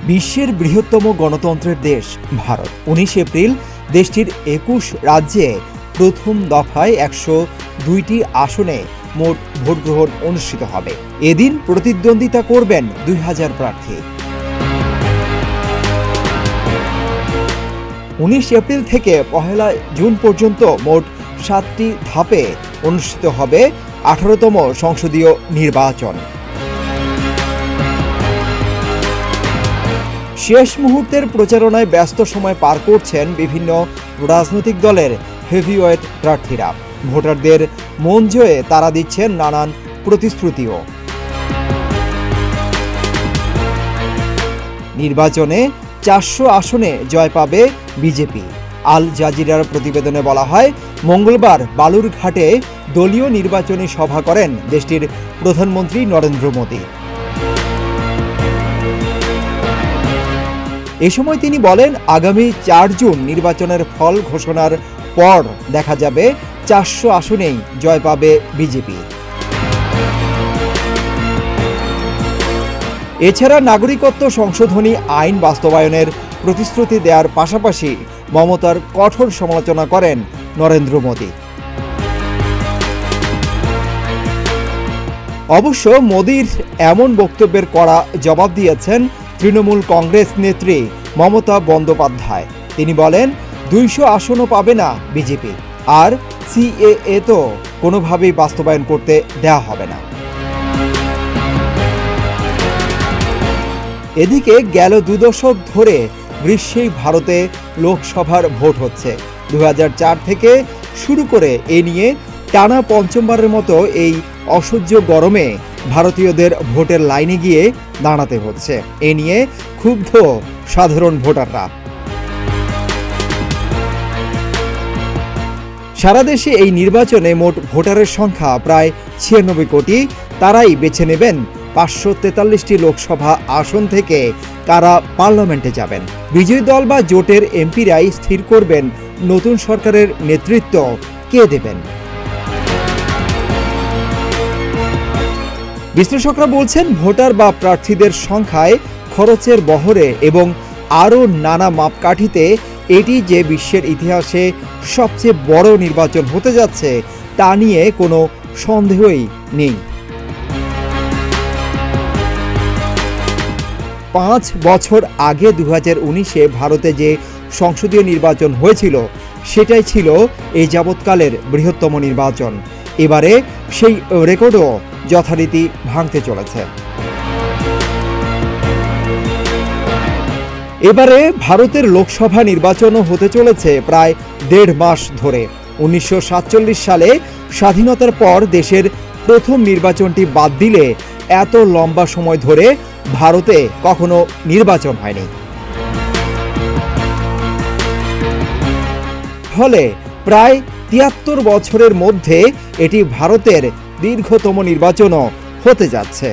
বিশ্বের বৃহত্তম গণতন্ত্রের দেশ ভারত। 19 এপ্রিল দেশটির 21 রাজ্যে প্রথম দফায় 102টি আসনে মোট ভোট গ্রহণ অনুষ্ঠিত হবে। এদিন প্রতিদ্বন্দ্বিতা করবেন 2000 প্রার্থী। 19 এপ্রিল থেকে 1 জুন পর্যন্ত মোট 7টি ধাপে অনুষ্ঠিত হবে 18তম সংসদীয় নির্বাচন। শেষ মুহূর্তের প্রচারণায় ব্যস্ত সময় পার করছেন বিভিন্ন রাজনৈতিক দলের হেভিওয়েট প্রার্থীরা। ভোটারদের মন জয়ে তারা দিচ্ছেন নানান প্রতিশ্রুতিও। নির্বাচনে 400 আসনে জয় পাবে বিজেপি। আল জাজিরার প্রতিবেদনে বলা হয়, মঙ্গলবার বালুরঘাটে দলীয় নির্বাচনী সভা করেন দেশটির প্রধানমন্ত্রী নরেন্দ্র মোদী। এ সময় তিনি বলেন, আগামী 4 জুন নির্বাচনের ফল ঘোষণার পর দেখা যাবে 400 আসনেই জয় পাবে বিজেপি। এছাড়া নাগরিকত্ব সংশোধনী আইন বাস্তবায়নের প্রতিশ্রুতি দেওয়ার পাশাপাশি মমতার কঠোর সমালোচনা করেন নরেন্দ্র মোদী। অবশ্য মোদীর এমন বক্তব্যের কড়া জবাব দিয়েছেন তৃণমূল কংগ্রেস নেত্রী মমতা বন্দ্যোপাধ্যায়। তিনি বলেন, 200 আসনও পাবে না বিজেপি, আর সিএএ তো কোনোভাবেই বাস্তবায়ন করতে দেওয়া হবে না। এদিকে গেল 2 দশক ধরে গ্রীষ্মেই ভারতে লোকসভার ভোট হচ্ছে। 2004 থেকে শুরু করে এ নিয়ে টানা 5মবারের মতো এই অসহ্য গরমে ভারতীয়দের ভোটের লাইনে গিয়ে দাঁড়াতে হচ্ছে। এ নিয়ে ক্ষুব্ধ সাধারণ ভোটাররা। সারা দেশে এই নির্বাচনে মোট ভোটারের সংখ্যা প্রায় 96 কোটি। তারাই বেছে নেবেন 543টি লোকসভা আসন থেকে কারা পার্লামেন্টে যাবেন। বিজয়ী দল বা জোটের এমপিরাই স্থির করবেন নতুন সরকারের নেতৃত্ব কে দেবেন। বিশ্লেষকরা বলছেন, ভোটার বা প্রার্থীদের সংখ্যায়, খরচের বহরে এবং আরও নানা মাপকাঠিতে এটি যে বিশ্বের ইতিহাসে সবচেয়ে বড় নির্বাচন হতে যাচ্ছে তা নিয়ে কোনো সন্দেহই নেই। 5 বছর আগে 2019-এ ভারতে যে সংসদীয় নির্বাচন হয়েছিল সেটাই ছিল এই যাবৎকালের বৃহত্তম নির্বাচন। এবারে সেই রেকর্ডও যথারীতি ভাঙতে চলেছে। এবারে ভারতের লোকসভা নির্বাচনও হতে চলেছে প্রায় 1.5 মাস ধরে। 1947 সালে স্বাধীনতার পর দেশের প্রথম নির্বাচনটি বাদ দিলে এত লম্বা সময় ধরে ভারতে কখনো নির্বাচন হয়নি। ফলে প্রায় 73 বছরের মধ্যে এটি ভারতের দীর্ঘতম নির্বাচনও হতে যাচ্ছে।